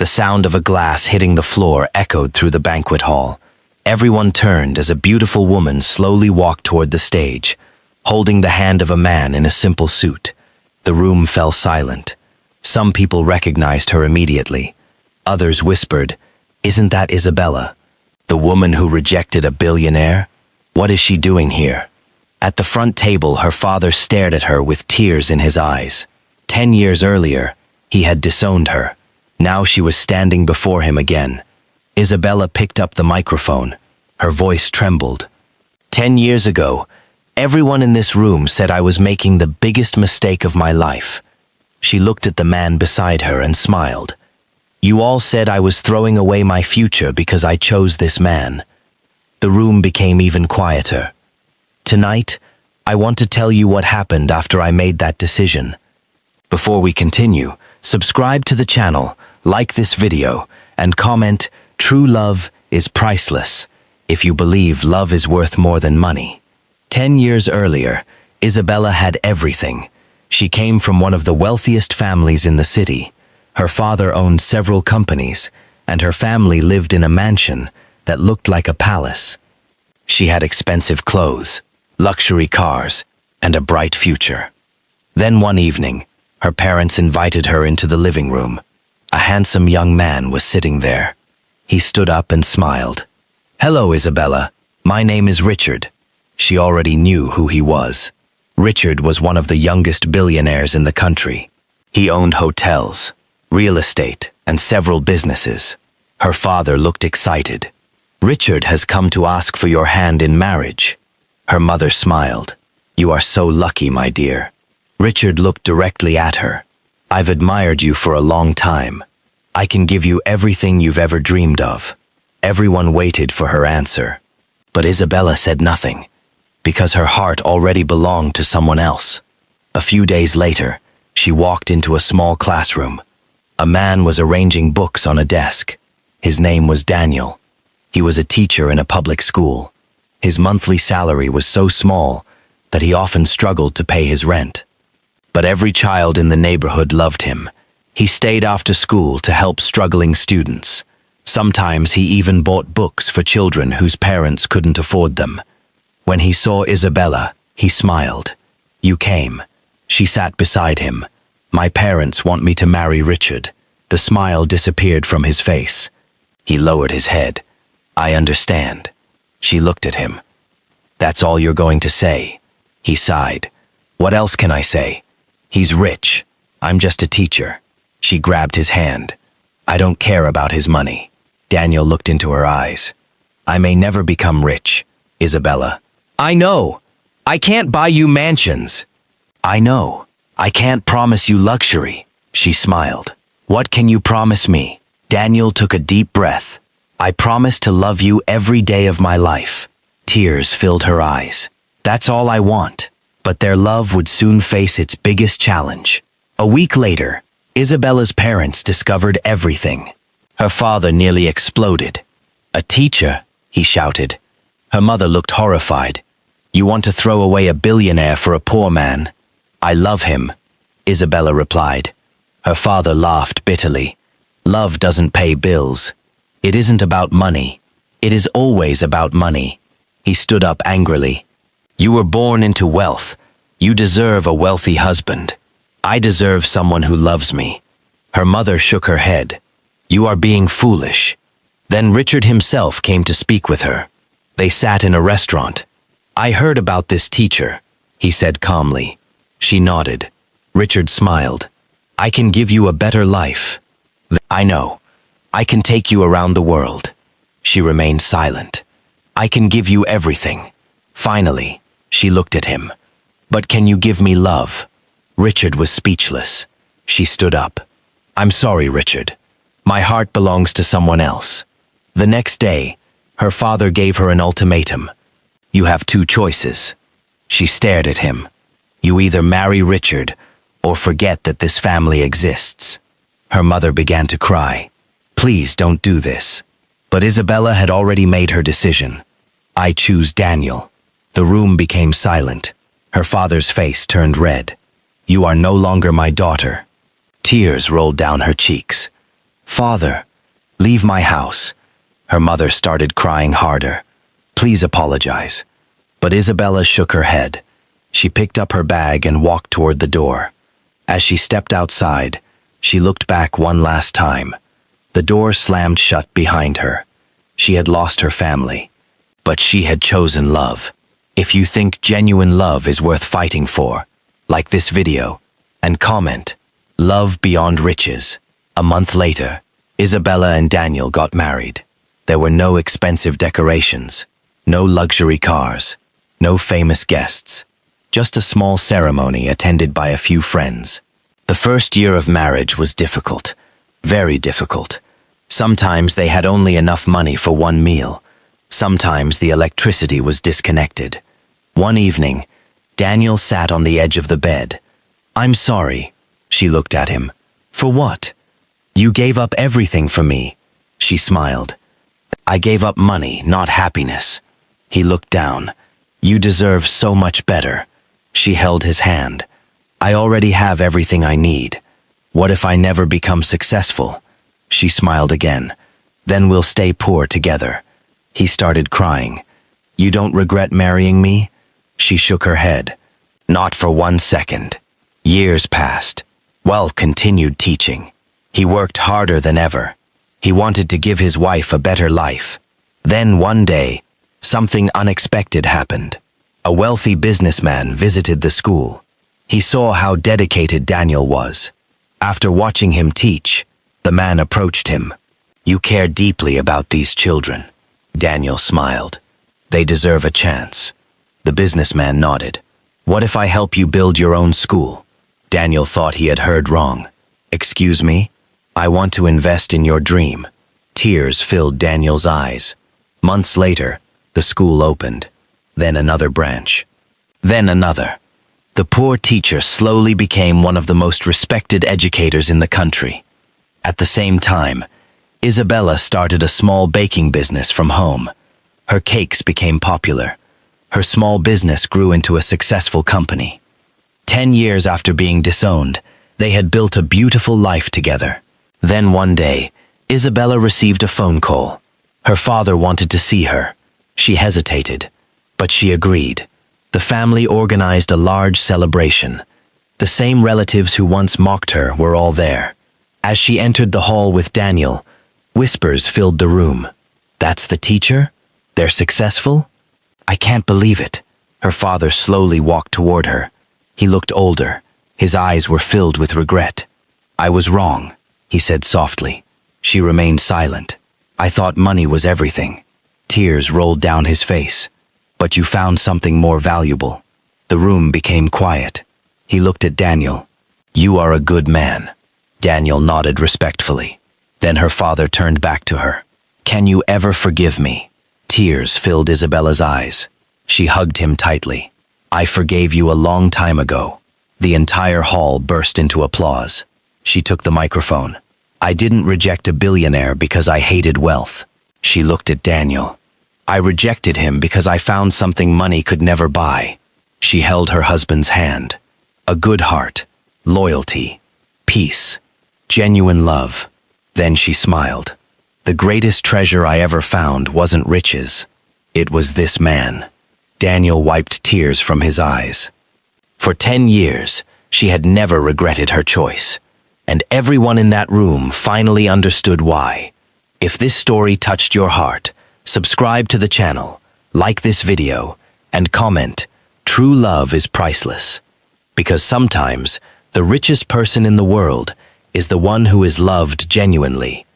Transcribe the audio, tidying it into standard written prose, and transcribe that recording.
The sound of a glass hitting the floor echoed through the banquet hall. Everyone turned as a beautiful woman slowly walked toward the stage, holding the hand of a man in a simple suit. The room fell silent. Some people recognized her immediately. Others whispered, "Isn't that Isabella? The woman who rejected a billionaire? What is she doing here?" At the front table, her father stared at her with tears in his eyes. 10 years earlier, he had disowned her. Now she was standing before him again. Isabella picked up the microphone. Her voice trembled. 10 years ago, everyone in this room said I was making the biggest mistake of my life. She looked at the man beside her and smiled. You all said I was throwing away my future because I chose this man. The room became even quieter. Tonight, I want to tell you what happened after I made that decision. Before we continue, subscribe to the channel, like this video, and comment, "True love is priceless," if you believe love is worth more than money. 10 years earlier, Isabella had everything. She came from one of the wealthiest families in the city. Her father owned several companies, and her family lived in a mansion that looked like a palace. She had expensive clothes, luxury cars, and a bright future. Then one evening, her parents invited her into the living room. A handsome young man was sitting there. He stood up and smiled. "Hello, Isabella. My name is Richard." She already knew who he was. Richard was one of the youngest billionaires in the country. He owned hotels, real estate, and several businesses. Her father looked excited. "Richard has come to ask for your hand in marriage." Her mother smiled. "You are so lucky, my dear." Richard looked directly at her. "I've admired you for a long time. I can give you everything you've ever dreamed of." Everyone waited for her answer. But Isabella said nothing, because her heart already belonged to someone else. A few days later, she walked into a small classroom. A man was arranging books on a desk. His name was Daniel. He was a teacher in a public school. His monthly salary was so small that he often struggled to pay his rent. But every child in the neighborhood loved him. He stayed after school to help struggling students. Sometimes he even bought books for children whose parents couldn't afford them. When he saw Isabella, he smiled. "You came." She sat beside him. "My parents want me to marry Richard." The smile disappeared from his face. He lowered his head. "I understand." She looked at him. "That's all you're going to say?" He sighed. "What else can I say? He's rich. I'm just a teacher." She grabbed his hand. "I don't care about his money." Daniel looked into her eyes. "I may never become rich, Isabella." "I know. I can't buy you mansions." "I know. I can't promise you luxury." She smiled. "What can you promise me?" Daniel took a deep breath. "I promise to love you every day of my life." Tears filled her eyes. "That's all I want." But their love would soon face its biggest challenge. A week later, Isabella's parents discovered everything. Her father nearly exploded. "A teacher?" he shouted. Her mother looked horrified. "You want to throw away a billionaire for a poor man?" "I love him," Isabella replied. Her father laughed bitterly. "Love doesn't pay bills. It isn't about money. It is always about money." He stood up angrily. "You were born into wealth. You deserve a wealthy husband. I deserve someone who loves me." Her mother shook her head. "You are being foolish." Then Richard himself came to speak with her. They sat in a restaurant. "I heard about this teacher," he said calmly. She nodded. Richard smiled. "I can give you a better life." "I know. I can take you around the world." She remained silent. "I can give you everything." Finally, she looked at him. "But can you give me love?" Richard was speechless. She stood up. "I'm sorry, Richard. My heart belongs to someone else." The next day, her father gave her an ultimatum. "You have two choices." She stared at him. "You either marry Richard or forget that this family exists." Her mother began to cry. "Please don't do this." But Isabella had already made her decision. "I choose Daniel." The room became silent. Her father's face turned red. "You are no longer my daughter." Tears rolled down her cheeks. "Father, leave my house." Her mother started crying harder. "Please apologize." But Isabella shook her head. She picked up her bag and walked toward the door. As she stepped outside, she looked back one last time. The door slammed shut behind her. She had lost her family, but she had chosen love. If you think genuine love is worth fighting for, like this video and comment, "Love beyond riches." A month later, Isabella and Daniel got married. There were no expensive decorations, no luxury cars, no famous guests, just a small ceremony attended by a few friends. The first year of marriage was difficult, very difficult. Sometimes they had only enough money for one meal. Sometimes the electricity was disconnected. One evening, Daniel sat on the edge of the bed. "I'm sorry," she looked at him. "For what?" "You gave up everything for me," she smiled. "I gave up money, not happiness." He looked down. "You deserve so much better." She held his hand. "I already have everything I need. What if I never become successful?" She smiled again. "Then we'll stay poor together." He started crying. "You don't regret marrying me?" She shook her head. "Not for 1 second." Years passed. Wealth continued teaching. He worked harder than ever. He wanted to give his wife a better life. Then one day, something unexpected happened. A wealthy businessman visited the school. He saw how dedicated Daniel was. After watching him teach, the man approached him. "You care deeply about these children." Daniel smiled. "They deserve a chance." The businessman nodded. "What if I help you build your own school?" Daniel thought he had heard wrong. "Excuse me? I want to invest in your dream." Tears filled Daniel's eyes. Months later, the school opened. Then another branch. Then another. The poor teacher slowly became one of the most respected educators in the country. At the same time, Isabella started a small baking business from home. Her cakes became popular. Her small business grew into a successful company. 10 years after being disowned, they had built a beautiful life together. Then one day, Isabella received a phone call. Her father wanted to see her. She hesitated, but she agreed. The family organized a large celebration. The same relatives who once mocked her were all there. As she entered the hall with Daniel, whispers filled the room. "That's the teacher? They're successful?" "I can't believe it." Her father slowly walked toward her. He looked older. His eyes were filled with regret. "I was wrong," he said softly. She remained silent. "I thought money was everything." Tears rolled down his face. "But you found something more valuable." The room became quiet. He looked at Daniel. "You are a good man." Daniel nodded respectfully. Then her father turned back to her. "Can you ever forgive me?" Tears filled Isabella's eyes. She hugged him tightly. "I forgave you a long time ago." The entire hall burst into applause. She took the microphone. "I didn't reject a billionaire because I hated wealth." She looked at Daniel. "I rejected him because I found something money could never buy." She held her husband's hand. "A good heart, loyalty, peace, genuine love." Then she smiled. "The greatest treasure I ever found wasn't riches. It was this man." Daniel wiped tears from his eyes. For 10 years, she had never regretted her choice. And everyone in that room finally understood why. If this story touched your heart, subscribe to the channel, like this video, and comment. True love is priceless. Because sometimes, the richest person in the world is the one who is loved genuinely.